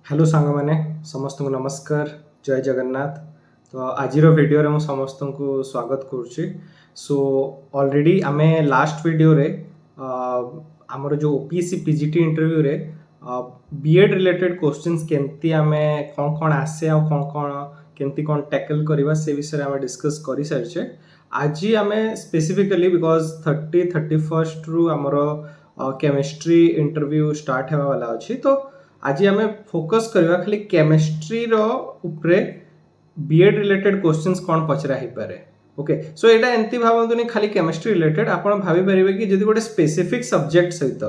Hello सांग मैंने समस्त को नमस्कार जय जगन्नाथ। तो आज वीडियो रे मु समस्त को स्वागत करुच्ची। सो ऑलरेडी आमे लास्ट वीडियो रे आमर जो ओपीएससी पीजीटी इंटरव्यू रे बीएड रिलेटेड क्वेश्चंस केमती आमे कौन कौन आसे आ कौन कौन केमती कौन टैकल करबा से विषय आमे डिस्कस करि सारिछे। आज आमे स्पेसिफिकली बिकॉज 31 रु आमर केमिस्ट्री इंटरव्यू स्टार्ट हेवा वाला अछि। तो आज आम फोकस करवा खाली केमिस्ट्री रे बीएड रिलेटेड क्वेश्चंस कौन पचरा ही पारे। ओके सो एटा एंती भावंतुनी खाली केमिस्ट्री रिलेटेड आपण भाबी परिबे कि जदि गोटे स्पेसिफिक सब्जेक्ट सहित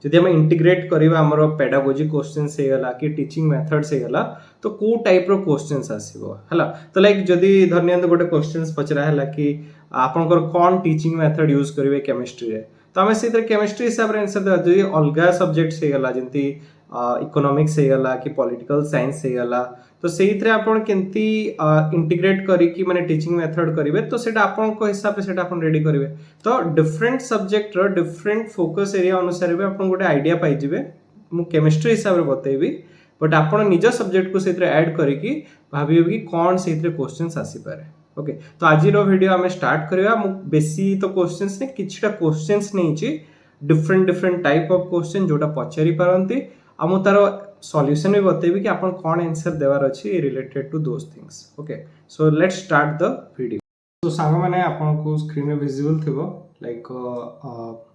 जदि हम इंटीग्रेट करबा हमर पेडागोजी क्वेश्चंस हे गला कि टीचिंग मेथड्स हे गला तो को टाइप रो क्वेश्चंस आसीबो हला। तो लाइक जदि धन्यंत गोटे क्वेश्चंस पचरा हला कि आपनकर कौन टीचिंग मेथड यूज करिवे केमिस्ट्री रे तो आमे सेतर केमिस्ट्री हिसाब रे आंसर देबा। जदि अलगा सब्जेक्ट्स हे गला जंती इकोनॉमिक्स हे गला कि पॉलिटिकल साइंस हे गला तो सेइथरे आपण केंती इंटीग्रेट करी कि माने टीचिंग मेथड करिवे तो सेटा आपण को हिसाब से सेटा आपण रेडी करिवे। तो डिफरेंट सब्जेक्ट रो डिफरेंट फोकस एरिया अनुसार भी आपण गोटे आइडिया पाइ जिवे। मु केमिस्ट्री हिसाब रे बतेबी बट आपण निज सब्जेक्ट को सेइथरे ऐड करी कि भाबिबे कि कोन सेइथरे क्वेश्चंस आसी पारे। ओके तो आज रो वीडियो हमें स्टार्ट करबा। मु बेसी तो क्वेश्चंस ने किछटा क्वेश्चंस नै छि डिफरेंट टाइप ऑफ क्वेश्चन जोटा पचारि पारंती आ मु तार सॉल्यूशन भी बतेबी कि आपण कोन आंसर देवार अछि related to those things. Okay so let's start the video. तो सांग माने आपण को स्क्रीन रे विजिबल थिबो लाइक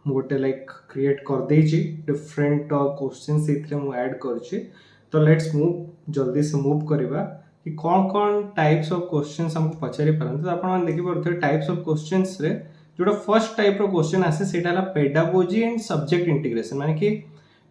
मु गोटे लाइक क्रिएट कर देई छि डिफरेंट क्वेश्चंस इथरे मु ऐड करछि। तो लेट्स मूव जल्दी से मूव करबा कि कौन टाइप्स ऑफ क्वेश्चंस हमको पचारि पारंती। तो आपण देखि परथे टाइप्स ऑफ क्वेश्चंस रे जोटा फर्स्ट टाइप रो क्वेश्चन आसे सेटा ला पेडागोजी एंड सब्जेक्ट इंटीग्रेशन माने कि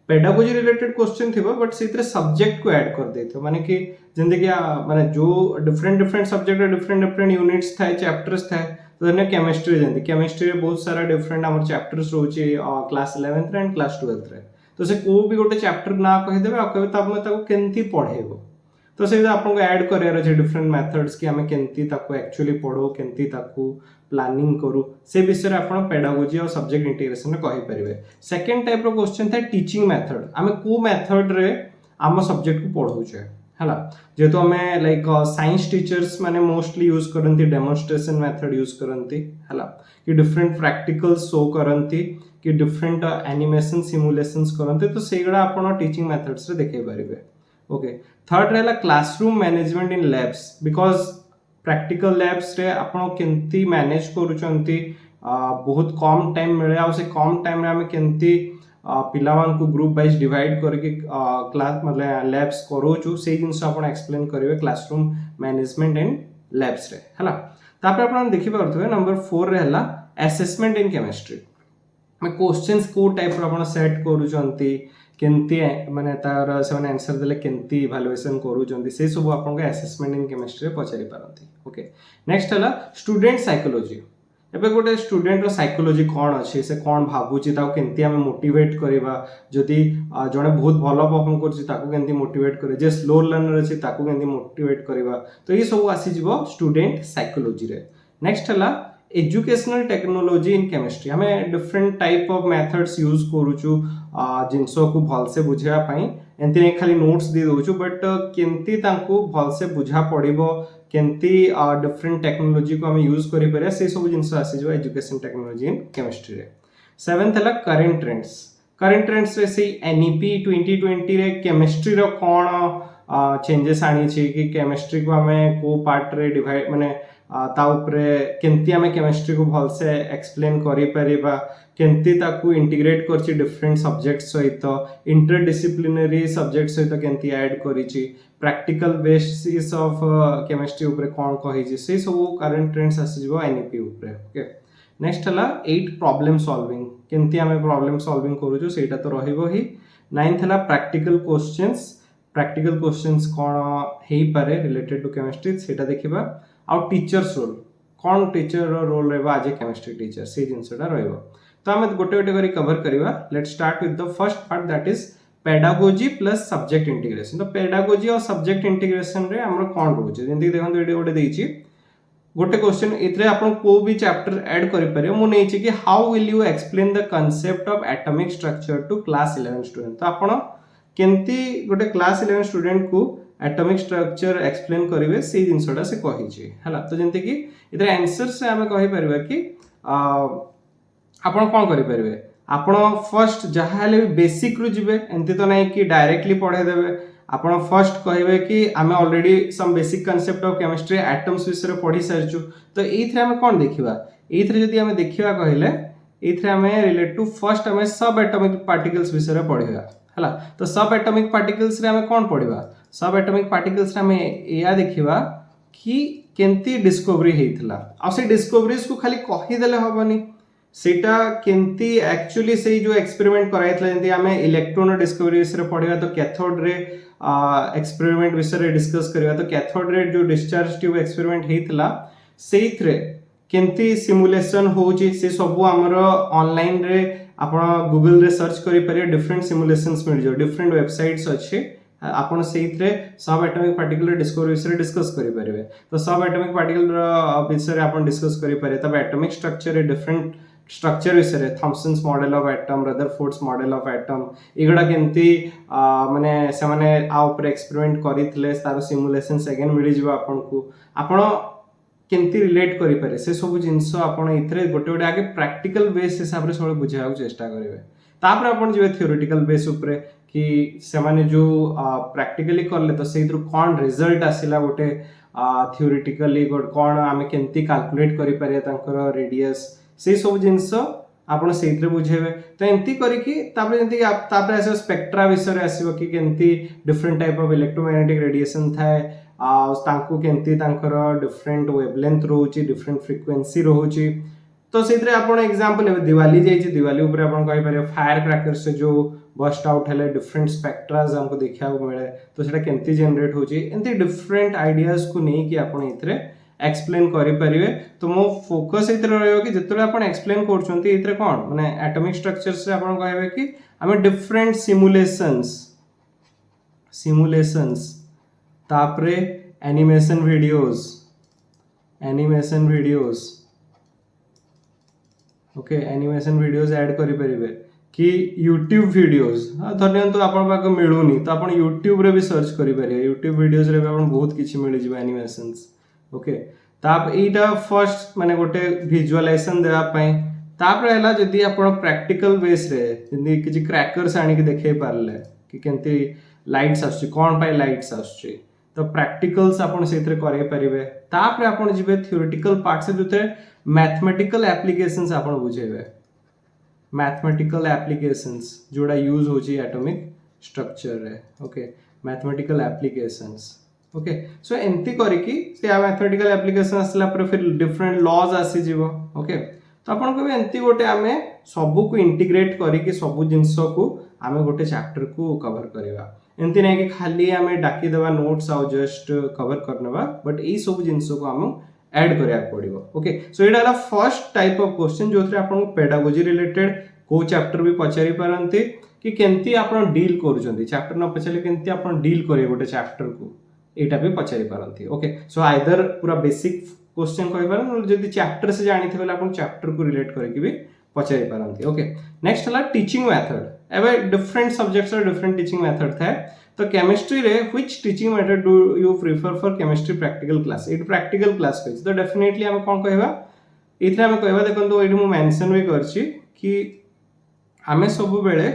पेडागोजी रिलेटेड क्वेश्चन थिबो बट सेतरे सब्जेक्ट को ऐड कर देथो माने कि जेंदे कि माने जो डिफरेंट सब्जेक्ट डिफरेंट यूनिट्स थाए चैप्टर्स थाए। तो धन्य केमिस्ट्री जेंदे केमिस्ट्री रे बहुत सारा डिफरेंट हमर चैप्टर्स रहउची क्लास 11th रे एंड क्लास 12th रे। तो से को भी गोटे चैप्टर ना कहि देबे आ कहबे तब मैं ताको केंती पढेबो। तो से आपन को ऐड करियार अछि डिफरेंट मेथड्स कि हमें केंती ताको एक्चुअली पढो केंती ताको प्लानिंग करू से विषय आपण पेडागोजी और सब्जेक्ट इंटीग्रेशन में कहि परिबे। सेकंड टाइप रो क्वेश्चन था टीचिंग मेथड हमें को मेथड रे आम सब्जेक्ट को पढौछे हला। जेतो हमें लाइक साइंस टीचर्स माने मोस्टली यूज करंती डेमोन्स्ट्रेशन मेथड यूज करंती हला कि डिफरेंट प्रैक्टिकल्स शो करंती कि डिफरेंट एनिमेशन सिमुलेशंस करंती। तो सेगडा आपण टीचिंग मेथड्स रे देखै परिबे। ओके थर्ड रहला classroom management in labs because practical labs रे आपण केंती मैनेज करूचंती बहुत कम टाइम मिले आ से कम टाइम रे हम केंती पिलावान को ग्रुप वाइज डिवाइड करके क्लास मतलब लैब्स करोचु से जिंस आपण एक्सप्लेन करिवे क्लासरूम मैनेजमेंट इन लैब्स रे हला। तापर आपण देखि परथवे नंबर 4 रे हला असेसमेंट इन केमिस्ट्री मैं क्वेश्चंस को टाइप रो आपण सेट करूचंती केंती माने तार से माने आंसर देले केंती इवैल्यूएशन करूचंती से सब आपण को असेसमेंट इन केमिस्ट्री पचारि पारंती। ओके नेक्स्ट हला स्टूडेंट साइकोलॉजी एबे गोटे स्टूडेंट रो साइकोलॉजी कोन अछि से कोन भाबुची ताको केंती हमें मोटिवेट करबा। जदी जने बहुत भलो परफॉर्म करछि ताको केंती मोटिवेट करे जे स्लो लर्नर अछि ताको केंती मोटिवेट करबा। तो ये सब आसी जिवो स्टूडेंट साइकोलॉजी रे। नेक्स्ट हला एजुकेशनल टेक्नोलॉजी इन केमिस्ट्री हमें different type of methods use करूचु जिनसो को भल से बुझिया पई एंती नै खाली नोट्स दे दोचु बट केंती तांको भल से बुझा पड़िबो केंती डिफरेंट टेक्नोलॉजी को हम यूज करि परिया से सब जिंस आसी जो एजुकेशन टेक्नोलॉजी इन केमिस्ट्री रे। 7th हला करंट ट्रेंड्स रे से एनईपी 2020 रे केमिस्ट्री रो कोन चेंजेस आनी छी कि केमिस्ट्री को हमें को पार्ट रे डिवाइड माने ता ऊपरे केंती हमें केमिस्ट्री को भल से एक्सप्लेन करि परिबा केंती ताकू इंटीग्रेट करछि डिफरेंट सब्जेक्ट्स सहित इंटरडिसिप्लिनरी सब्जेक्ट सहित केंती ऐड करिछि प्रैक्टिकल बेसिस ऑफ केमिस्ट्री ऊपरे कोन कहि जे से सब करंट ट्रेंड्स आसी जबो एनईपी ऊपरे। ओके नेक्स्ट हला 8 प्रॉब्लम सॉल्विंग केंती हमें प्रॉब्लम सॉल्विंग करूछु सेटा तो रहिबो ही। 9th हला प्रैक्टिकल क्वेश्चंस कोन हेई पारे रिलेटेड टू केमिस्ट्री सेटा देखिबा। आ टीचर्स रोल कौन टीचर रोल रहबा आज केमिस्ट्री टीचर से जिंसटा रहबो। तो हम गोटे करी कवर करिवा। Let's start with the first part that is pedagogy plus subject integration. तो पेडागोजी और सब्जेक्ट इंटीग्रेशन रे हमर कोन रहउछ जेंति देखन एडी गोटे देइछि गोटे क्वेश्चन इतरे आपण को भी चैप्टर ऐड करि परियो मु नै छि कि how will you explain the concept of atomic structure to class 11 student. तो आपण केमती गोटे क्लास 11 स्टूडेंट को एटॉमिक स्ट्रक्चर एक्सप्लेन करेंगे से जिनसटा से कही है। तो जमती कि इधर आंसर से आम कहीपर कि आपण कौन करेंगे आपण फर्स्ट जहाँ भी बेसिक रु जीवे एमती तो नहीं कि डायरेक्टली पढ़ेदेवे। आपण फर्स्ट कहे कि आम already some basic concept of chemistry atoms विषय पढ़ी सारी। तो ये आम कौन देखा ये जदि आम देखा कहले ये आम रिलेट टू फर्स्ट आम सब एटॉमिक पार्टिकल्स विषय पढ़ा है। तो सब एटॉमिक पार्टिकल्स रे आम कौन पढ़ा सब एटॉमिक पार्टिकल्स रे आम या देखा कि केमती डिस्कवरी होता आ से डिस्कवरीज को खाली कहीदेले हेनी सेटा केमती एक्चुअली से जो एक्सपेरिमेंट कराइथला जंती आमे इलेक्ट्रॉन डिस्कवरी विषय पढ़िबा तो कैथोड रे एक्सपेरिमेंट विषय डिस्कस करबा। तो कैथोड रे जो डिस्चार्ज ट्यूब एक्सपेरिमेंट हेतला सेइथरे केमती सिमुलेशन होउची से सब हमर ऑनलाइन रे आपण गूगल रे सर्च करि परियो डिफरेंट सिमुलेशंस मिल जो डिफरेंट वेबसाइट्स अछि आपण सेइथरे सब एटॉमिक पार्टिकल डिस्कवरी विषय डिस्कस करि परिबे। तो सब एटॉमिक पार्टिकल विषय आपण डिस्कस करि परिबे। तब एटॉमिक स्ट्रक्चर रे डिफरेंट स्ट्रक्चर विषय Thomson's model of atom Rutherford's model of atom एगुड़ा केमती माने से माने आ ऊपर एक्सपेरिमेंट करितले तार सिमुलेशंस अगेन मिल जिवो आपनको आपण केमती रिलेट करि पारे से सब जिंस आपण इथरे गोटे गोटे आगे प्रैक्टिकल बेस हिसाब रे सब बुझाउ चेष्टा करिवे। तापर आपण जिवे थ्योरेटिकल बेस ऊपर कि से माने जो प्रैक्टिकली करले तो सेइथरु कोन रिजल्ट आसिला गोटे थ्योरेटिकली कोन आमे केमती कैलकुलेट करि पारे तांकर रेडियस से सब जिनस आपण सेइथरे बुझेबे। तो एमती करिकि तापर जंती तापर आसे स्पेक्ट्रा विषय आसीबो कि केमती different type of electromagnetic radiation थाए तांको केमती तांकर डिफरेंट वेवलेंथ रहउची डिफरेंट फ्रीक्वेंसी रहउची। तो सेइथरे आपण एग्जांपल दिवाली जाईची दिवाली ऊपर आपण कहि पारे फायर क्रैकर्स से जो बस्ट आउट हेले डिफरेंट स्पेक्ट्राज हमको देखा मिले तो सेटा केमती जनरेट होची एमती डिफरेंट आइडियाज को नै कि आपण इथरे एक्सप्लेन करि परिवे। तो मो फोकस इतरे रहयो कि जतले आपण एक्सप्लेन करछंती इतरे कोन माने एटॉमिक स्ट्रक्चर से आपण कहबे कि हमें डिफरेंट सिमुलेशंस तापरे animation videos okay animation videos add करि परिवे कि YouTube वीडियोस धरन तो आपण पाक मिलुनी तो आपण YouTube रे भी सर्च करि परिवे YouTube वीडियोस रे भी आपण बहुत किछि मिल जिवो एनिमेशंस ओके। ताप एटा फर्स्ट माने गोटे विजुअलाइजेशन देवा पई तापर हला जदी आपण प्रैक्टिकल बेस रे जदी किछि क्रैकर्स आनी के देखे पारले कि केनती लाइट्स आछी कोन पाई लाइट्स आछी तो प्रैक्टिकल्स आपण सेथरे करे परिवे। तापर आपण जिवे थ्योरेटिकल पार्ट से जते मैथमेटिकल एप्लीकेशंस आपण बुझेबे मैथमेटिकल एप्लीकेशंस जोड़ा यूज होची एटॉमिक स्ट्रक्चर रे ओके मैथमेटिकल एप्लीकेशंस ओके। सो एमती करिकि से मैथमेटिकल एप्लीकेशन आसला पर फिर डिफरेंट लॉज आसी जीवो ओके। तो आपण को एमती गोटे आमे सब को इंटीग्रेट करिकि सब जिंस को आमे गोटे चैप्टर को कवर करबा एमती नै कि खाली आमे डाकी देबा नोट्स आ जस्ट कवर करनबा बट ए सब जिंस को हम ऐड करिया पड़िबो ओके। सो एटा हला फर्स्ट टाइप ऑफ क्वेश्चन जो थरे आपण पेडागोजी रिलेटेड को चैप्टर भी पचारि पारंती कि केमती आपण डील करूचंती चैप्टर न पछले केमती आपण डील करे गोटे चैप्टर को एटा भी पचारि पारंती ओके। सो आइदर पूरा बेसिक क्वेश्चन कहि पारन जदी चैप्टर से जानि थेबे आपण चैप्टर को रिलेट करके भी पचारि पारंती ओके। नेक्स्ट हला टीचिंग मेथड एबे डिफरेंट सब्जेक्ट्स रे डिफरेंट टीचिंग मेथड थाए। तो केमिस्ट्री रे which teaching method do you prefer for chemistry practical class it practical class कहि तो डेफिनेटली हम कोन कहबा इथरे हम कहबा देखंतो एठी मु मेंशन भी करछि कि हमें सब बेले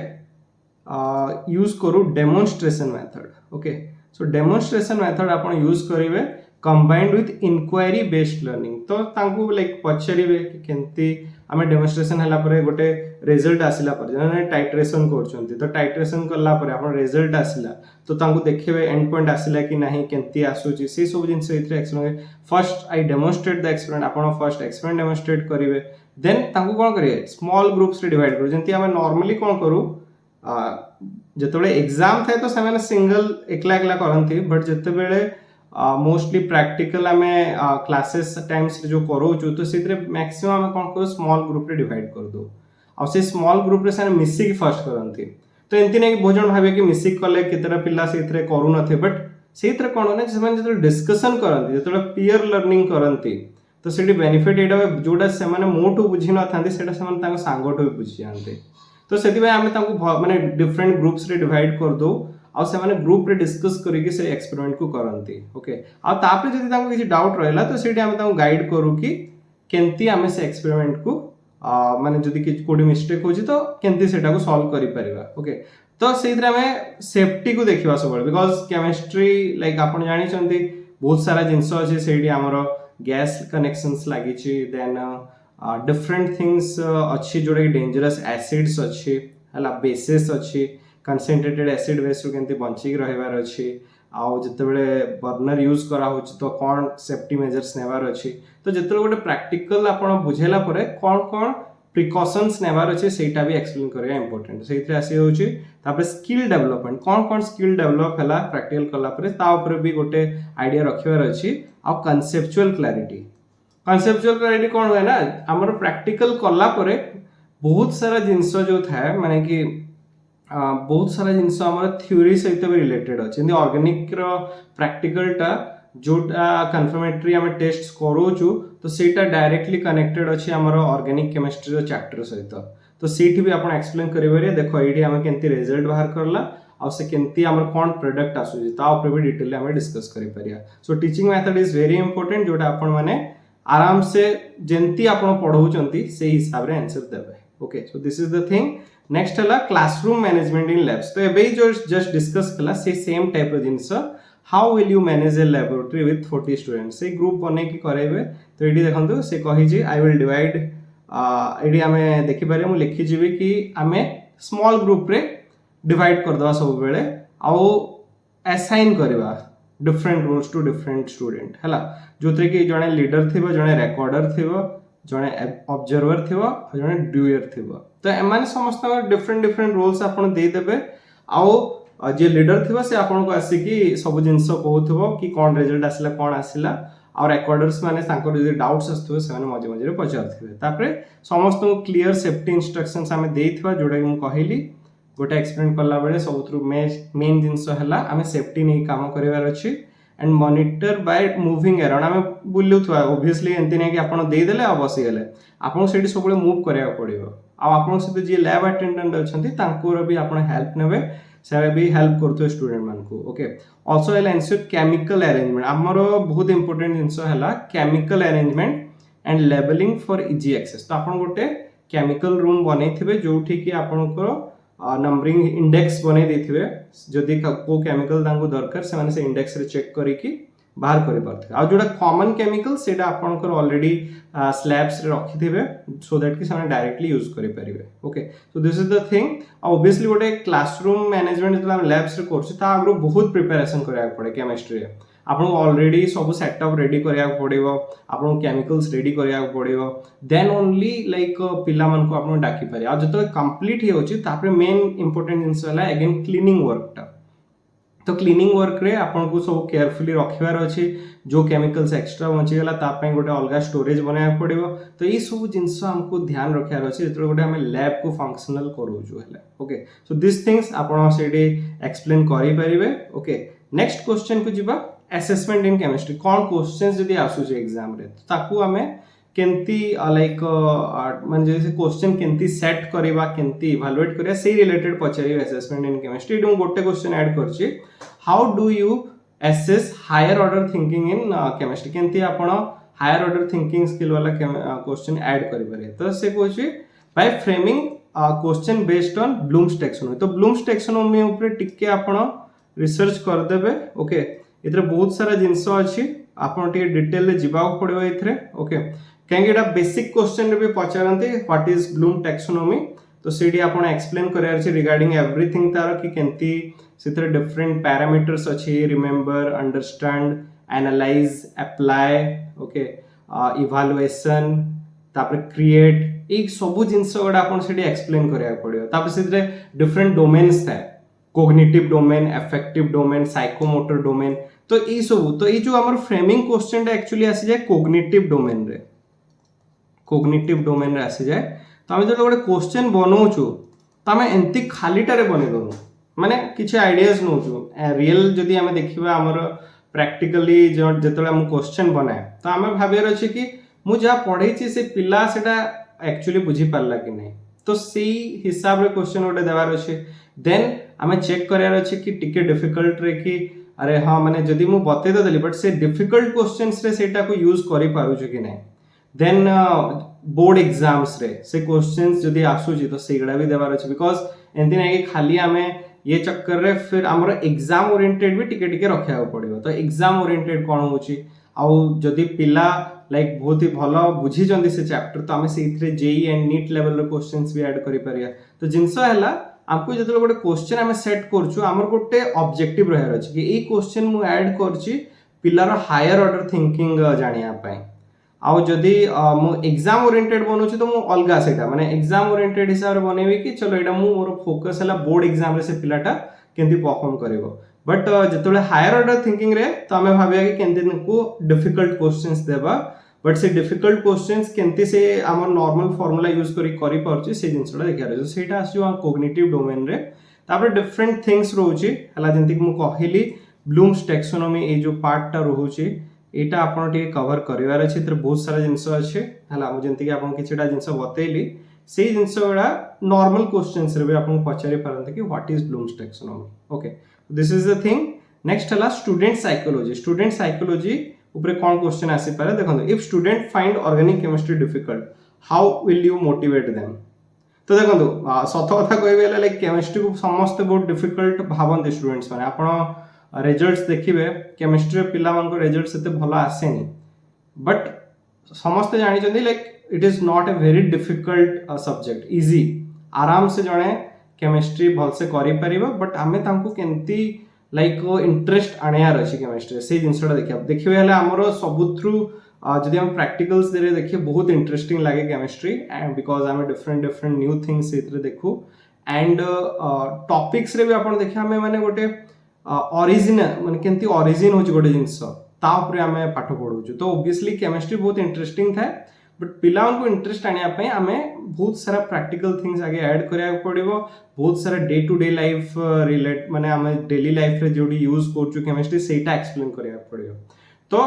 यूज करू demonstration method okay. So demonstration method आपण यूज करिवे combined with inquiry based learning. तो तांकू लाइक पछरिवे कि केंती आमे डेमोन्स्ट्रेशन हला परे गोटे रिजल्ट आसिला पर जने टाइट्रेशन करछंती तो टाइट्रेशन करला परे आपण रिजल्ट आसिला तो तांकू देखिबे एंड पॉइंट आसिला कि नाही केंती आसुची से सब जिंस इथरे explain first I demonstrate the experiment आपण फर्स्ट एक्सपेरिमेंट डेमोन्स्ट्रेट करिवे देन तांकू कोन करिवे स्मॉल ग्रुप्स रे डिवाइड करू जंती आमे नॉर्मली कोन करू जतबे एग्जाम थाए तो से सिंगल एकला एकला करंती बट जतबे मोस्टली प्रैक्टिकल आमे क्लासेस टाइम्स जो करोचु तो सेतरे मैक्सिमम आमे कोन करू स्मॉल ग्रुप रे डिवाइड कर दो आ से स्मॉल ग्रुप रे से मिसी की फर्स्ट करंती। तो एंती नै भोजन भाबे कि मिसी कले केतेरा पिल्ला सेतरे करू नथे बट सेतरे कोन नै से जतबे डिस्कशन करंती जतबे पीयर लर्निंग करंती तो सेठी बेनिफिट एटा जोडा से माने मोटू बुझी न थांती सेटा से माने तांग सांगोटो बुझी जानते तो से आम माने डिफरेंट ग्रुप्स रे डिवाइड कर दो आ से माने ग्रुप रे डिस्कस करके से एक्सपेरिमेंट को करंती ओके आ तापर जदी तांको किछि डाउट रहला तो सेठी आमे तांको गाइड करू कि केंती आमे से एक्सपेरिमेंट को माने जदी कि कोडी मिस्टेक होची तो केंती सेटा को सॉल्व करि परिबा ओके तो सेथरे हमें सेफ्टी को देखिबा सब बिकॉज़ केमिस्ट्री लाइक आपण जानि छंती बहुत सारा जिंस अछि सेठी हमरो गैस कनेक्शंस लागि छि देन डिफरेंट थिंग्स अच्छी जोड़ा डेंजरस एसिड्स अच्छी हला बेसेस अच्छी कंसंट्रेटेड एसिड बेस केमती बंचिक रहबार अच्छी आउ जितेबले बर्नर यूज करा होची तो कौन सेफ्टी मेजर्स नेबार अच्छी तो जिते गोटे प्रैक्टिकल आपण बुझेला परे कौन कौन प्रिकॉशंस नेबार अच्छे सेटा भी एक्सप्लेन करिया इंपोर्टेंट सेइथरे आसी होची तापर स्किल डेवलपमेंट कौन कौन स्किल डेवलप हला प्रैक्टिकल कला परे ता ऊपर भी गोटे आइडिया रखिबार अच्छी आ कॉन्सेप्चुअल क्लैरिटी कॉन्सेप्चुअल क्लैरिटी कौन हुए ना आमर प्रैक्टिकल कला परे बहुत सारा जिनस जो थाए माने कि बहुत सारा जिनस आमर थ्योरी सहित भी रिलेटेड अछि जेंति ऑर्गेनिक रो प्रैक्टिकल टा जोटा कंफर्मेटरी हम टेस्ट करूछु तो सेटा डायरेक्टली कनेक्टेड अछि आमर ऑर्गेनिक केमिस्ट्री रो चैप्टर सहित तो सेठी भी आपण एक्सप्लेन करिवरे देखो एडी हम केंति रिजल्ट बाहर करला आ से केंति हमर कोन प्रोडक्ट आसुजी ता ऊपर भी डिटेल हम डिस्कस करि परिया so teaching method is very important जोटा आपण माने आराम से जेंती आपण पढौचंती से हिसाब रे आंसर देबे okay so this is the thing next हला क्लासरूम मैनेजमेंट इन लैब्स तो एबे जो जस्ट डिस्कस कला से सेम टाइप रो जिंस how will you manage a laboratory with 40 students से ग्रुप बने की करेबे तो एडी देखंतु से कहि जे आई विल डिवाइड एडी हमें देखि पारे मु लिखि जिवि कि हमें स्मॉल ग्रुप रे डिवाइड कर दवा सब बेले आ असाइन करबा different roles to different student हला जोतरे कि जने लीडर थिबो जने रिकॉर्डर थिबो जने ऑब्जर्वर थिबो जने डूयर थिबो तो एमाने समस्त डिफरेंट डिफरेंट रोल्स आपण दे देबे आ जे लीडर थिबो से आपण को आसी कि सब जिंस कहउथबो कि कोन रिजल्ट आसिला कोन आसिला और रिकॉर्डर्स माने तांको जे डाउट्स आस्थो से माने मजे मजे रे पचारथिबे तापरे समस्त को क्लियर सेफ्टी इंस्ट्रक्शंस हमें देइथबा जोडा कि मु कहिली गोटे एक्सप्लेन करला बेले सबुथरु मेन जिंस हला हमें सेफ्टी नहीं काम करिवार अछि and monitor by moving around हमें बुलुथवा ऑब्वियसली एंती नै कि आपण देइ देले आ बसी गेले आपण सेठी सबले मूव करिया पड़िबो आ आपण से जे लैब अटेंडेंट अछंती तांको भी आपण हेल्प नेबे से भी हेल्प करथो स्टूडेंट मान को ओके आल्सो एल एंश्योर केमिकल अरेंजमेंट हमर बहुत इंपोर्टेंट जिंस हला chemical arrangement and labelling for easy access तो आपण गोटे केमिकल रूम बनेथिबे जोठी कि आपनकर नंबरिंग इंडेक्स बने देथिबे जदी को केमिकल तांको दरकार से माने से इंडेक्स रे चेक करी कि बाहर करि पारथे आ जोडा कॉमन केमिकल सेटा आपनकर ऑलरेडी स्लैब्स रे रखि थिबे सो दैट कि सामने डायरेक्टली यूज करि परिबे okay so this is the thing obviously गोटे क्लासरूम मैनेजमेंट जतला हम लैब्स रे करछु ता आगरो बहुत प्रिपरेशन करिया पड़े केमिस्ट्री रे आपन ऑलरेडी सब सेटअप रेडी करिया पड़िबो आपन केमिकल्स रेडी करिया पड़िबो देन ओनली लाइक पिला मन को आपन डाकी पारे आ जतो कंप्लीट हे होची तापरे मेन इंपोर्टेंट जिंस हला अगेन क्लीनिंग वर्क टा तो क्लीनिंग वर्क रे आपन को सब केयरफुली रखिबार अछि जो केमिकल्स एक्स्ट्रा बंची गला ता पय गोटे अलगा स्टोरेज बनाया पड़िबो तो ई सब जिंस हमको ध्यान रखियार अछि जेतो गोटे हम लैब को फंक्शनल करू जो हला ओके सो दिस थिंग्स आपन सेडी एक्सप्लेन करि परिबे ओके नेक्स्ट क्वेश्चन को जिबा असेसमेंट इन केमिस्ट्री कौन क्वेश्चंस जदी आसु जे एग्जाम रे ताकू हमें केंती लाइक मन जैसे क्वेश्चन केंती सेट करबा केंती इवैल्यूएट करिया से रिलेटेड पचारी असेसमेंट इन केमिस्ट्री डू गोटे क्वेश्चन ऐड करछि how do you assess higher order thinking in chemistry केंती आपण हायर ऑर्डर थिंकिंग स्किल वाला क्वेश्चन ऐड करि पारे तो से कहछि by framing question based on Bloom's taxonomy तो ब्लूम्स टैक्सोनॉमी ऊपर टिके आपण रिसर्च कर देबे ओके इतरे बहुत सारा जिंस अछि आपण टिके डिटेल ले जिबा पड़िबो इथरे ओके कहीं एटा बेसिक क्वेश्चन रे भी पचारंती व्हाट इज ब्लूम टैक्सोनॉमी तो सीडी आपण एक्सप्लेन करियार छी रिगार्डिंग एवरीथिंग तार कि केंती सितरे डिफरेंट पैरामीटर्स अछि remember understand analyse apply okay evaluation तापर क्रिएट एक सब जिंस गोडा आपण सीडी एक्सप्लेन करिया पड़ियो तापर सितरे डिफरेंट डोमेन्स था cognitive domain affective domain psychomotor domain तो ई सब तो ई जो हमर फ्रेमिंग क्वेश्चन एक्चुअली आसी जाय कोग्निटिव डोमेन रे आसी जाए तो आम जो गोटे क्वेश्चन बनाऊँ तो आम एमती खालीटारे बन दू माने किसी आइडियाज नौ रियल जदि आम देखा आमर प्रैक्टिकली जो क्वेश्चन बनाए तो आम भावर अच्छे कि मुझे पढ़े से पिला से एक्चुअली बुझी पारा कि नहीं तो सी हिसाब रे क्वेश्चन गोटे देवार अच्छे देन आम चेक करार अच्छे कि टिके डिफिकल्ट रे कि अरे हाँ माने जदि मु बते तो देली बट से डिफिकल्ट क्वेश्चंस रे सेटा को यूज करि पारुछु कि नै देन बोर्ड एग्जाम्स रे से क्वेश्चंस जदि आसुची तो सेगडा भी देवार अछि बिकॉज एंती नै कि खाली आमे ये चक्कर रे फिर हमर एग्जाम ओरिएंटेड भी टिके टिके रखिया पड़िबो तो एग्जाम ओरिएंटेड कोन होची आउ जदि पिला लाइक बहुत ही भलो बुझी जंदी से चैप्टर तो आमे सेइथरे जेई एंड नीट लेवल रो क्वेश्चंस भी ऐड करि परिया तो जिंस हैला हमको जतले गोटे क्वेश्चन आमे सेट करछु हमर गोटे ऑब्जेक्टिव रहर अछि कि ए क्वेश्चन मु ऐड करछि पिलार हायर ऑर्डर थिंकिंग जानिया पय आउ जदि मु एग्जाम ओरिएंटेड बनउछि तो मु अलगा सेटा माने एग्जाम ओरिएंटेड हिसाब रे बनेबी कि चलो एटा मु मोर फोकस हला बोर्ड एग्जाम रे से पिलाटा केंति परफॉर्म करिवो बट जतले हायर ऑर्डर थिंकिंग रे तो आमे भाबिया कि केंति को डिफिकल्ट क्वेश्चंस देबा बट से डिफिकल्ट क्वेश्चंस केंति से हमर नॉर्मल फार्मूला यूज करि परछि से जिंसडा देखिया रे सेटा आसी कोग्निटिव डोमेन रे तापर डिफरेंट थिंग्स रहउछि हला जंति मु कहिली ब्लूम्स टैक्सोनॉमी ए जो पार्ट टा रहउछि एटा आपण टिके कवर करिवार अछि त बहुत सारा जिंस अछि हला मु जंति कि आपण किछटा जिंस बतेली से जिंस गुडा नॉर्मल क्वेश्चंस रे भी आपण पचारि पारंते कि what is Bloom's taxonomy okay this is the thing next हला स्टूडेंट साइकोलॉजी ऊपर कौन क्वेश्चन आसी पारे देखो if student find organic chemistry difficult how will you motivate them तो देखो सत कथा कहबे लाइक केमिस्ट्री को समस्त बहुत डिफिकल्ट भावंती स्टूडेंट्स माने आपण रिजल्ट्स देखिबे केमिस्ट्री पिला मन को रिजल्ट सेते भलो आसेनी बट समस्त जानि जंदी like it is not a very difficult subject easy आराम से जणे केमिस्ट्री भल से करि परिबो बट आमे तांको केंती लाइक इंटरेस्ट आनियार अछि केमिस्ट्री से जिंसटा देखिबे हले हमरो सबुथ्रु जदि हम प्रैक्टिकल्स दे देखिए बहुत इंटरेस्टिंग लागे केमिस्ट्री एंड बिकॉज आम डिफरेंट न्यू थिंग्स सेतरे देखु एंड टॉपिक्स रे भी आपण देखि हमें माने गोटे ओरिजिन माने केंती ओरिजिन होची गोटे जिंस ता ऊपर हमें पाठ पढौछु तो ऑब्वियसली केमिस्ट्री बहुत इंटरेस्टिंग था बट पिला को इंटरेस्ट आनिया पय हमें बहुत सारा प्रैक्टिकल थिंग्स आगे ऐड करिया पड़िबो बहुत सारा day to day life relate माने हमें डेली लाइफ रे जोडी यूज करछु केमिस्ट्री सेटा एक्सप्लेन करिया पड़िबो तो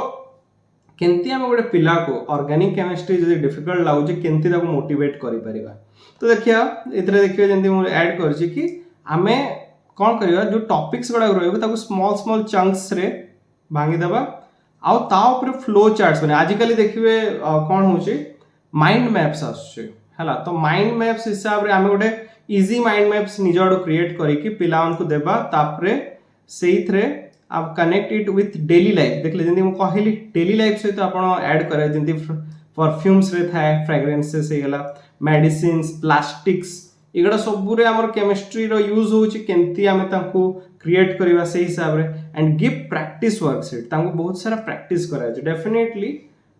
केंती हम गोटे पिला को ऑर्गेनिक केमिस्ट्री जदि डिफिकल्ट लागु जे केंती ताको मोटिवेट करि परिबा तो देखिया इतरे देखियो जंती मु ऐड करछि कि हमें कोन करियो जो टॉपिक्स बडा रहइबो ताको स्मॉल चंक्स रे भांगी देबा आउ ता ऊपर फ्लो चार्ट्स बने आजिकली देखिबे कोन होची माइंड मैप्स आछे हला तो माइंड मैप्स हिसाब रे हमें गोटे इजी माइंड मैप्स निजडो क्रिएट करी कि पिलावन को देबा तापरे सेइथरे आप connect it with daily life देखले जंदी मु कहिली डेली लाइफ से तो आपण ऐड करे जंदी परफ्यूम्स रे थाए फ्रेग्रेंसेस हे गला मेडिसिन्स प्लास्टिक्स एगडा सब रे हमर केमिस्ट्री रो यूज होची केंती हमें तांको क्रिएट करबा से हिसाब रे एंड गिव प्रैक्टिस वर्कशीट तांको बहुत सारा प्रैक्टिस करा जे डेफिनेटली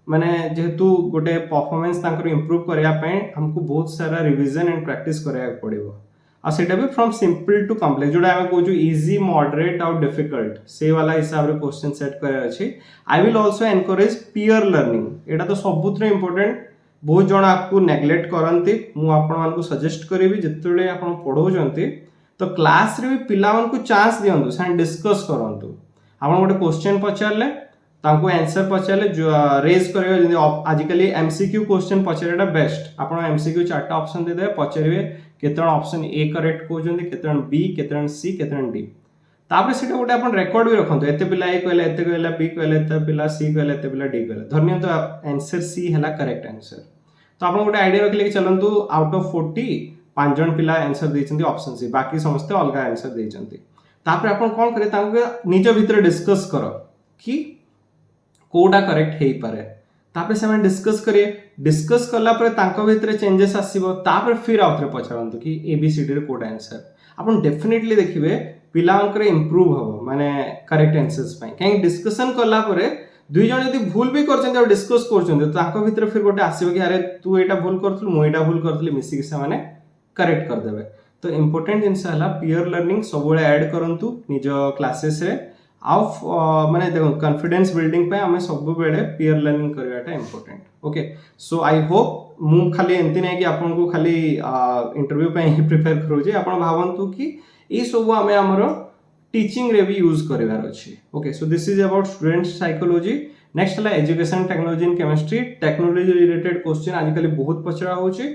माने जेहेतु गोटे परफॉर्मेंस तांकर इंप्रूव करिया पय हमको बहुत सारा रिवीजन एंड प्रैक्टिस करिया पड़िबो आ सेटा भी फ्रॉम सिंपल टू कॉम्प्लेक्स जोडा हमें कहू इजी मॉडरेट और डिफिकल्ट से वाला हिसाब रे क्वेश्चन सेट करे अछि I will also encourage peer learning एटा तो सबुत्र इंपोर्टेंट बहुत जण आपको नेग्लेक्ट करंती मु आपण मान को सजेस्ट करिवि जतले आपण पढौ जंती तो क्लास रे भी पिला मान को चांस दियंतु सान डिस्कस करंतु आपण गोटे क्वेश्चन पचारले तांको आंसर पचारले रेज करियो जंदी आजिकली एमसीक्यू क्वेश्चन पचारेटा बेस्ट आपण एमसीक्यू चारटा ऑप्शन दे दे पचारिवे केतन ऑप्शन ए करेक्ट को जंदी केतन बी केतन सी केतन डी तापर सेटा गोटे आपण रेकॉर्ड भी रखंतु एते पिला ए कहले एते कहले बी कहले एते पिला सी कहले एते पिला डी कहले धन्य तो आंसर सी हला करेक्ट आंसर तो आपण गोटे आईडिया रखले कि चलंतु आउट ऑफ 40 पांच जन पिला आंसर दैछंती ऑप्शन सी बाकी समस्त अलगा आंसर दैछंती तापर आपण कोन करे तांको निज भीतर डिस्कस करो कि कोडा करेक्ट हेई पारे तापर से डिस्कस करिए डिस्कस करला पर तांको भीतर चेंजेस आसीबो तापर फिर आउथरे पछारंतु कि एबीसीडी रे कोड आंसर आपण डेफिनेटली देखिबे पिलांकर इंप्रूव हो माने करेक्ट आंसर्स पय कहीं डिस्कशन करला परे दुई जन यदि भूल भी करछन और डिस्कस करछन तो तांको भीतर फिर गोटे आसीबो कि अरे तू एटा भूल करथलु मु एटा भूल करथली मिसी से माने करेक्ट कर देबे तो इंपोर्टेंट जिंस हला पीयर लर्निंग सबले ऐड करंतु निज क्लासेस रे आउ माने देखो कॉन्फिडेंस बिल्डिंग पे हमें सब बेले पीयर लर्निंग करवाटा important okay so I hope मु खाली एंती नै कि आपन को खाली इंटरव्यू पे ही प्रिपेयर करू जे आपन भावंतु कि ई सब हमें हमरो टीचिंग रे भी यूज करवार अछि okay so this is about student psychology next हला education technology in chemistry technology related question आजकल बहुत पचरा होछि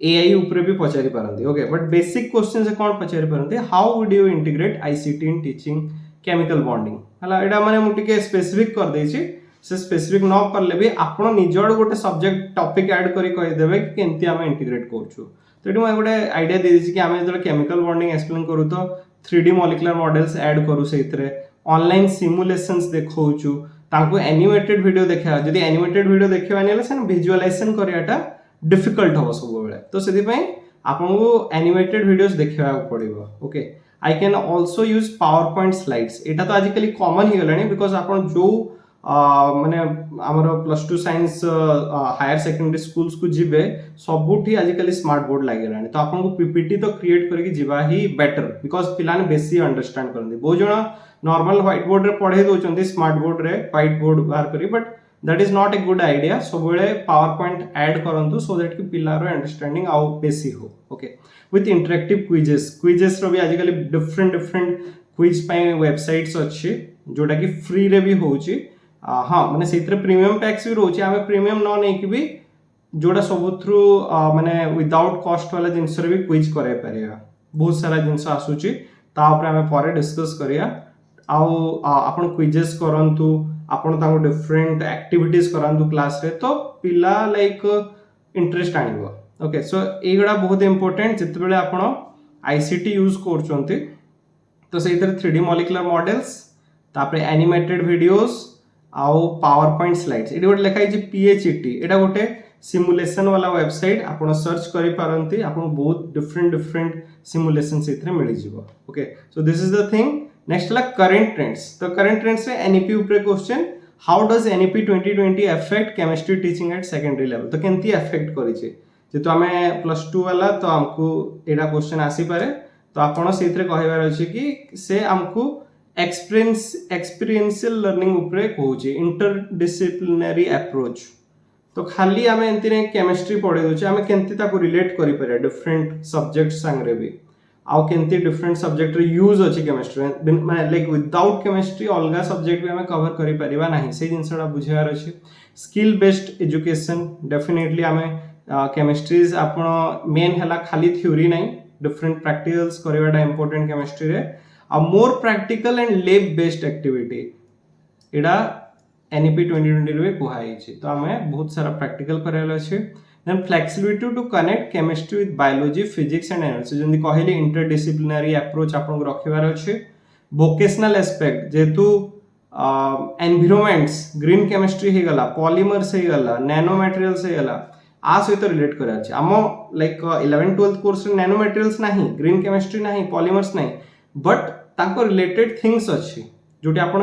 एआई उपरे भी पचारि पारंती ओके बट बेसिक क्वेश्चन से कौन पचारि पारंती how would you integrate ICT in teaching chemical bonding हला एटा माने मु टिके स्पेसिफिक कर देछि से स्पेसिफिक न करले भी आपण निजड गोटे सब्जेक्ट टॉपिक ऐड करी कहि देबे कि केंति हम इंटीग्रेट करछु तो एटी मैं गोटे आइडिया दे देछि कि हम जदि केमिकल बॉन्डिंग एक्सप्लेन करू तो 3D मॉलिक्यूलर मॉडल्स ऐड करू सेइतरे ऑनलाइन सिमुलेशंस देखौछु तांको एनिमेटेड वीडियो देखा जदि एनिमेटेड वीडियो देखिबानी हेले से विजुअलाइजेशन करियाटा डिफिकल्ट हो सब बेले तो सेति पई आपनको एनिमेटेड वीडियोस देखिबा पड़िबो okay I can also use PowerPoint slides एटा तो आजिकली कॉमन ही गलानी बिकॉज आपण जो माने हमर +2 साइंस हायर सेकेंडरी स्कूल्स को जिबे सबुठी आजिकली स्मार्ट बोर्ड लागि गलानी तो आपनको पीपीटी तो क्रिएट करके जिबा ही बेटर बिकॉज पिलाने बेसी अंडरस्टैंड करंदी बहुत जण नॉर्मल व्हाइट बोर्ड रे पढे दोचंती स्मार्ट बोर्ड रे व्हाइट बोर्ड बाहर करी but that is not a good idea सब बेले पावर पॉइंट ऐड करंतु सो दैट कि पिलार अंडरस्टैंडिंग आउ बेसी हो ओके विथ इंटरेक्टिव क्विजेस रो भी आजिकली डिफरेंट क्विज पई वेबसाइट्स अछि जोटा कि फ्री रे भी होउची हाँ माने सेइतरे प्रीमियम पैक्स भी रोचे आमे प्रीमियम न नै कि भी जोड़ा सब थ्रू माने विदाउट कॉस्ट वाला जिंस रे भी क्विज करे परिया बहुत सारा जिंस आसुची ता ऊपर आमे परे डिस्कस करिया आउ आपण क्विजेस करंतु आपण ताको डिफरेंट एक्टिविटीज करंतु क्लास रे तो पिला लाइक इंटरेस्ट आनिबो ओके सो एगुडा बहुत इंपोर्टेंट जिते बेले आपण आईसीटी यूज करचोंती तो सेइतरे 3D मॉलिक्यूलर मॉडल्स तापरे एनिमेटेड वीडियोस आउ पावर पॉइंट स्लाइड्स एटी गोटे लिखाई पीएचईटी एटा गोटे सिमुलेशन वाला वेबसाइट आपण सर्च करि पारंती आपण बहुत डिफरेंट सिमुलेशन सेथरे मिलि जिवो okay so this is the thing next ला करंट ट्रेंड्स तो करंट ट्रेंड्स रे एनईपी ऊपर question how does NEP 2020 affect chemistry teaching at secondary level तो केंती अफेक्ट करि छे जेतो हमें +2 वाला तो हमको एडा क्वेश्चन आसी पारे तो आपण सेथरे कहिबार अछि कि से हमको एक्सपीरियंशियल लर्निंग उपरे कहूची इंटरडिसिप्लिनरी अप्रोच तो खाली आमे एंतिने केमिस्ट्री पढे दोचे आमे केंति ताको रिलेट करि पारे डिफरेंट सब्जेक्ट संगरे भी आउ केंति डिफरेंट सब्जेक्ट रे यूज अछि केमिस्ट्री माने लाइक विदाउट केमिस्ट्री अलगा सब्जेक्ट भी आमे कवर करि परिबा नाही से जिंसडा बुझियार अछि स्किल बेस्ड एजुकेशन डेफिनेटली आमे केमिस्ट्रीज आपण मेन हला खाली थ्योरी नाही डिफरेंट प्रैक्टिकल्स करिवाटा इंपोर्टेंट केमिस्ट्री रे a more practical and lab based activity एडा एनईपी 2020 रे कुहाई छी तो हमें बहुत सारा प्रैक्टिकल करेला अछि then flexibility to connect chemistry with biology physics and energy जंदी कहली इंटरडिसिप्लिनरी अप्रोच आपन को रखिबार अछि वोकेशनल एस्पेक्ट जेतु एनवायरनमेंट्स ग्रीन केमिस्ट्री हे गला पॉलीमर्स हे गला नैनो मटेरियल्स हे गला आ सहित रिलेट करे अछि हम लाइक 11 12th कोर्स रे नैनो मटेरियल्स नाही ग्रीन केमिस्ट्री नाही पॉलीमर्स नाही बट ताको रिलेटेड थिंग्स अछि जोटी आपण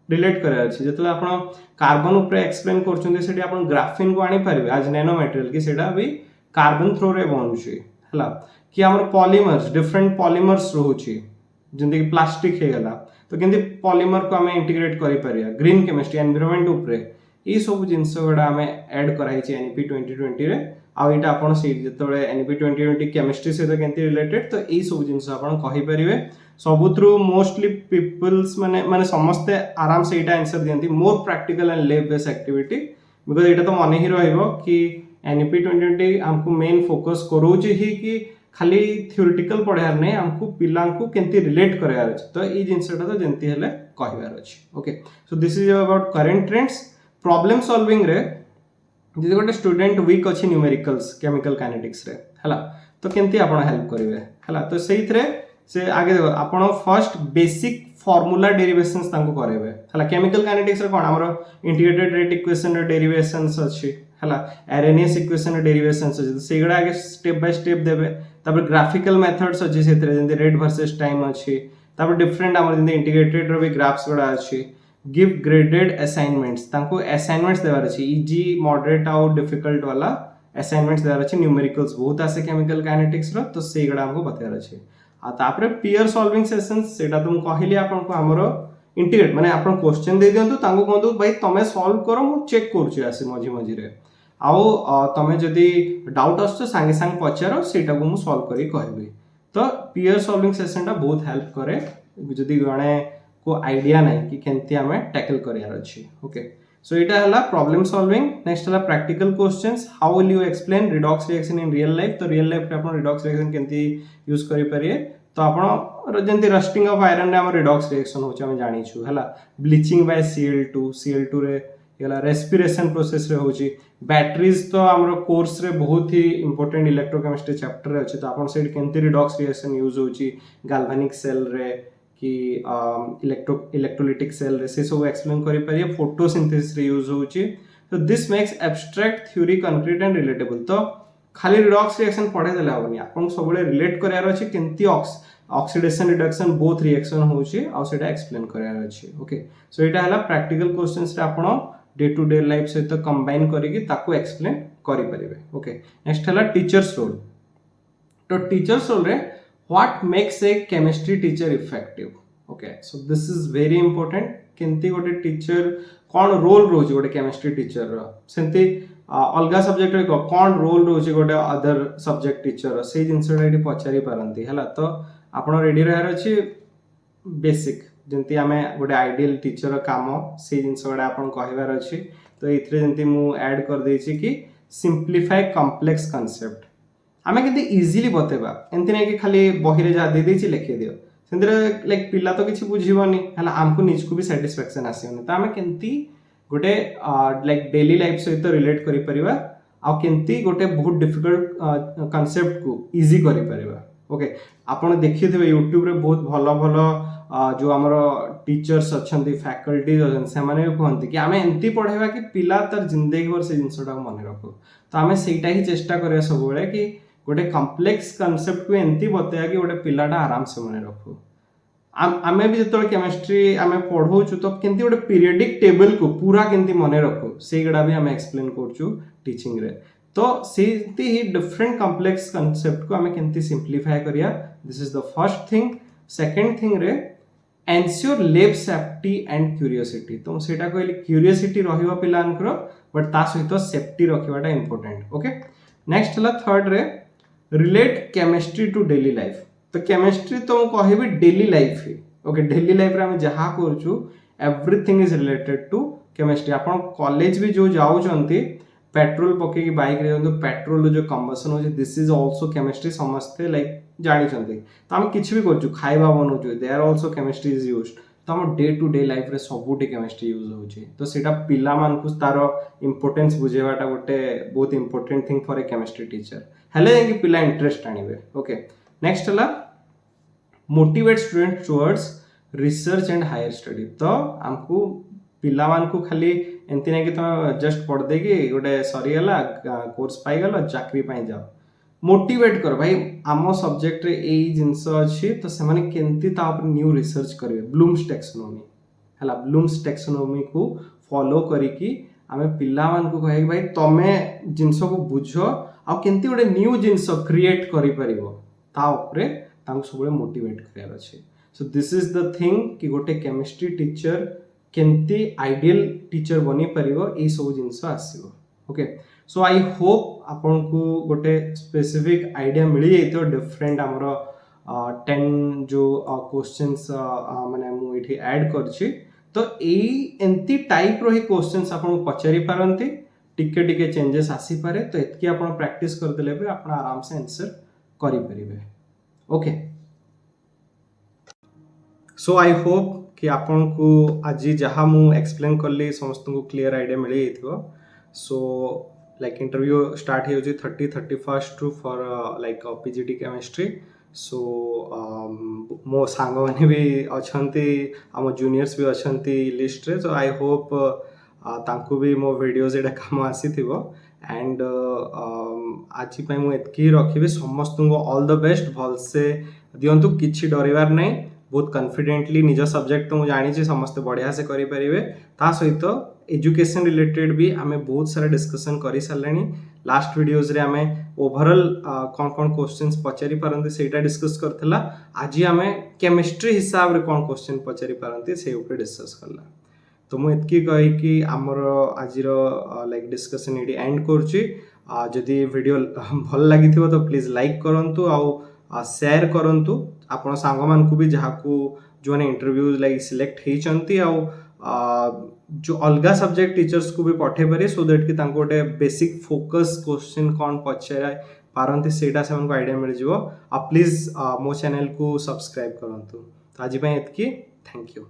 रिलेट करे अछि जतले आपण कार्बन ऊपर एक्सप्लेन करछुंते सेठी आपण ग्राफीन को आनी परिबे आज नैनो मटेरियल कि सेटा भी कार्बन थ्रू रे बनछि हला कि हमर पॉलीमर्स डिफरेंट पॉलीमर्स रहउछि जंदे कि प्लास्टिक हे गला तो केंति पॉलीमर को हमें इंटीग्रेट करि परिया ग्रीन केमिस्ट्री एनवायरनमेंट ऊपर ई सब जिंस गडा हमें ऐड कराई छि एनईपी 2020 रे आ एटा आपण से जतले एनईपी 2020 केमिस्ट्री से केंति रिलेटेड तो ई सब जिंस आपण कहि परिबे सब थ्रू मोस्टली पीपल्स माने समस्ते आराम से एटा आंसर दियंती more practical and lab based activity because एटा तो माने ही रहइबो कि एनईपी 2020 हमको मेन फोकस करूची ही कि खाली थ्योरेटिकल पढार नै हमको पिलां को केंति रिलेट करार अछि तो ई जिंसटा तो जेंति हेले कहिबार अछि okay so this is about current trends problem solving रे जे गोटे स्टूडेंट वीक अछि न्यूमेरिकल्स केमिकल काइनेटिक्स रे हला तो केंति आपण हेल्प करिवे हला तो सेइथरे से आगे देखो आपण फर्स्ट बेसिक फार्मूला डेरिवेशंस तांको करेबे हला केमिकल काइनेटिक्स रे कोन हमरो इंटीग्रेटेड रेट इक्वेशन रे डेरिवेशंस अछि हला आरएनएस इक्वेशन रे डेरिवेशंस अछि सेगडा आगे स्टेप बाय स्टेप देबे तापर ग्राफिकल मेथड्स अछि सेतरे जेंति रेट वर्सेस टाइम अछि तापर डिफरेंट हमर जेंति इंटीग्रेटेड रो भी ग्राफ्स गडा अछि गिव ग्रेडेड असाइनमेंट्स तांको असाइनमेंट्स देबार अछि इजी मॉडरेट आउ डिफिकल्ट वाला असाइनमेंट्स देबार अछि न्यूमेरिकल्स बहुत आसे केमिकल काइनेटिक्स रो तो सेगडा हमको बतार अछि आ तापर पेयर सॉल्विंग सेशंस सेटा तुम कहली आपन को हमरो इंटीग्रेट माने आपन क्वेश्चन दे दियंतु तांको कहंतु भाई तमे सॉल्व करो मु चेक करछु आसी मझी मझी रे आउ तमे जदी डाउट आछो संगे संग पचारो सेटा को मु सॉल्व करी कहबी तो पेयर सॉल्विंग सेशन टा बहुत हेल्प करे जदी गणे को आईडिया नै कि केंति हमें टैकल करियार अछि ओके सो इटा हला प्रॉब्लम सॉल्विंग नेक्स्ट हला practical questions how will you explain redox reaction in real life तो रियल लाइफ रे आपण रिडॉक्स रिएक्शन केंती यूज करि परिए तो आपण जेंती रस्टिंग ऑफ आयरन रे हम रिडॉक्स रिएक्शन होचे हम जानि छु हला ब्लीचिंग बाय Cl2 रे हला रेस्पिरेशन प्रोसेस रे होची बैटरीज तो हमरो कोर्स रे बहुत ही इंपोर्टेंट इलेक्ट्रोकेमिस्ट्री चैप्टर रे अछि तो आपण सेट केंती रिडॉक्स रिएक्शन यूज होची गाल्वानिक सेल रे कि इलेक्ट्रोलिटिक सेल रे से सब एक्सप्लेन करि परिए फोटोसिंथेसिस रे यूज होची तो this makes abstract theory concrete and relatable तो खाली रिडॉक्स रिएक्शन पढ़े देला होनी आपन सबले रिलेट करियार अछि केंती ऑक्सीडेशन रिडक्शन बोथ रिएक्शन होची आ सेटा एक्सप्लेन करियार अछि ओके सो एटा हला प्रैक्टिकल क्वेश्चंस रे आपण डे टू डे लाइफ सहित कंबाइन करिकि ताको एक्सप्लेन करि परिबे ओके नेक्स्ट हला टीचर्स रोल तो टीचर्स रोल रे what makes a chemistry teacher effective okay so this is very important केंती गोटे टीचर कोन रोल रोज गोटे केमिस्ट्री टीचर रो सेंती अलगा सब्जेक्ट रे कोन रोल रोज गोटे अदर सब्जेक्ट टीचर रो से जिंसडा एटी पचारि पारंती हला तो आपण रेडी रहर अछि बेसिक जेंती आमे गोटे आइडियल टीचर काम से जिंसडा आपण कहबार अछि तो एथरे जेंती मु ऐड कर देछि कि सिंप्लीफाई कॉम्प्लेक्स कांसेप्ट आमे केते इजीली बतेबा एंती नै कि खाली बही रे जा दे देछि लिखि दियो सेंदरे लाइक पिला तो किछि बुझिबोनी हला हमको निज को भी सैटिस्फैक्शन आसीबोनी तो आमे केंती गोटे लाइक डेली लाइफ सहित रिलेट करि परिबा आ केंती गोटे बहुत डिफिकल्ट कांसेप्ट को इजी करि परिबा ओके आपण देखिथिबे YouTube रे बहुत भलो भलो जो हमर टीचर्स अछंती फैकल्टीज अछन से माने कहंती कि आमे एंती पढेबा कि पिला तर जिंदगी भर से जिंसटा मने रखो तो आमे सेटा ही चेष्टा करिया सब बेले कि गोटे कॉम्प्लेक्स कांसेप्ट को एंती बतेया कि गोटे पिलाटा आराम से मने रखो आमे भी जतले केमिस्ट्री आमे पढौ छु तो केंती गोटे पीरियोडिक टेबल को पूरा केंती मने रखो सेगडा भी आमे एक्सप्लेन करछु टीचिंग रे तो सेती ही डिफरेंट कॉम्प्लेक्स कांसेप्ट को आमे केंती सिंप्लीफाई करिया this is the first thing second thing रे ensure lab safety and curiosity तो सेटा कहली क्यूरियोसिटी रहिबा पिलानकर बट ता सहित सेफ्टी रखिबाटा इंपोर्टेंट ओके नेक्स्ट हला थर्ड रे relate chemistry to daily life तो केमिस्ट्री तो मु कहबी डेली लाइफ ही ओके डेली लाइफ रे हम जहा करछु everything is related to chemistry आपण कॉलेज भी जो जाउ चंती पेट्रोल पके की बाइक रे जो पेट्रोल जो कंबशन हो दिस इज आल्सो केमिस्ट्री समझते लाइक जानि चंती तो हम किछ भी करछु खाइबा बनौछु they are also chemistry is used तो हम डे टू डे लाइफ रे सबुटी केमिस्ट्री यूज होची तो सेटा पिला मान को तारो इंपोर्टेंस बुझेबाटा गोटे बहुत important thing for a chemistry teacher हेले कि पिला इंटरेस्ट आनिबे ओके नेक्स्ट हला motivate student towards research and higher study तो हमको पिला मान को खाली एंती नै कि तुम जस्ट पढ़ दे कि गोटे सरी गला कोर्स पाई गलो चाकरी पाई जाओ मोटिवेट कर भाई आम सब्जेक्ट रे एई जिंस अछि तो से माने केंती ता ऊपर न्यू रिसर्च करबे ब्लूम्स टैक्सोनॉमी हला ब्लूम्स टैक्सोनॉमी को फॉलो करी कि आमे पिला मान को कहे भाई तमे जिंस को बुझो आ केंती गोटे न्यू जिंस क्रिएट करि परिबो ता ऊपर तांको सबले मोटिवेट करियार अछि सो दिस इज द थिंग कि गोटे केमिस्ट्री टीचर केंती आइडियल टीचर बनी परिबो ए सब जिंस आसीबो ओके सो आई होप आपन को गोटे स्पेसिफिक आइडिया मिली जाइतो डिफरेंट हमर 10 जो क्वेश्चंस माने मु एठी ऐड करछि तो एई एंती टाइप रो ही क्वेश्चंस आपन पचारि पारंती टिके टिके चेंजेस आसी पारे तो एतकी आपन प्रैक्टिस कर देले पे आपन आराम से आंसर करि परिबे ओके सो आई होप कि आपन को आज जहाँ मु एक्सप्लेन करली समस्त को क्लियर आइडिया मिली जाइथिबो सो लाइक इंटरव्यू स्टार्ट हो 31st to for like PGT chemistry so मो सांग माने भी अछंती आम जूनियर्स भी अछंती लिस्ट रे सो आई होप तांको भी मो वीडियोस एडा काम आसीथिबो एंड आज पई मु एतकी रखिबे समस्त को ऑल द बेस्ट भल से दियंतु किछि डरिवार नै बहुत कॉन्फिडेंटली निज सब्जेक्ट तो मु जानि छी समस्त बढ़िया से करि परिबे ता सहित एजुकेशन रिलेटेड भी आमे बहुत सारा डिस्कशन करि सारलेनी लास्ट वीडियोस रे आमे ओवरऑल कोन कोन क्वेश्चंस पचारि पारंती सेटा डिस्कस करथला आज आमे केमिस्ट्री हिसाब रे कोन क्वेश्चन पचारि पारंती से ऊपर डिस्कस करला तो मु एतकी कहि कि हमर आजिरो लाइक डिस्कशन एडी एंड करछि जदि वीडियो भल लागिथिबो तो प्लीज लाइक करंतु आ शेयर करंतु आपण सांग मान को भी जहा को जो ने इंटरव्यू लाइक सिलेक्ट हेचंती आ जो अलग सब्जेक्ट टीचर्स को भी पठे पारे सो दैट कि तांको गोटे बेसिक फोकस क्वेश्चन कौन पचारे पारती से आइडिया मिल जाव। प्लीज मो चैनल को सब्सक्राइब करूँ। आज एतकी थैंक यू।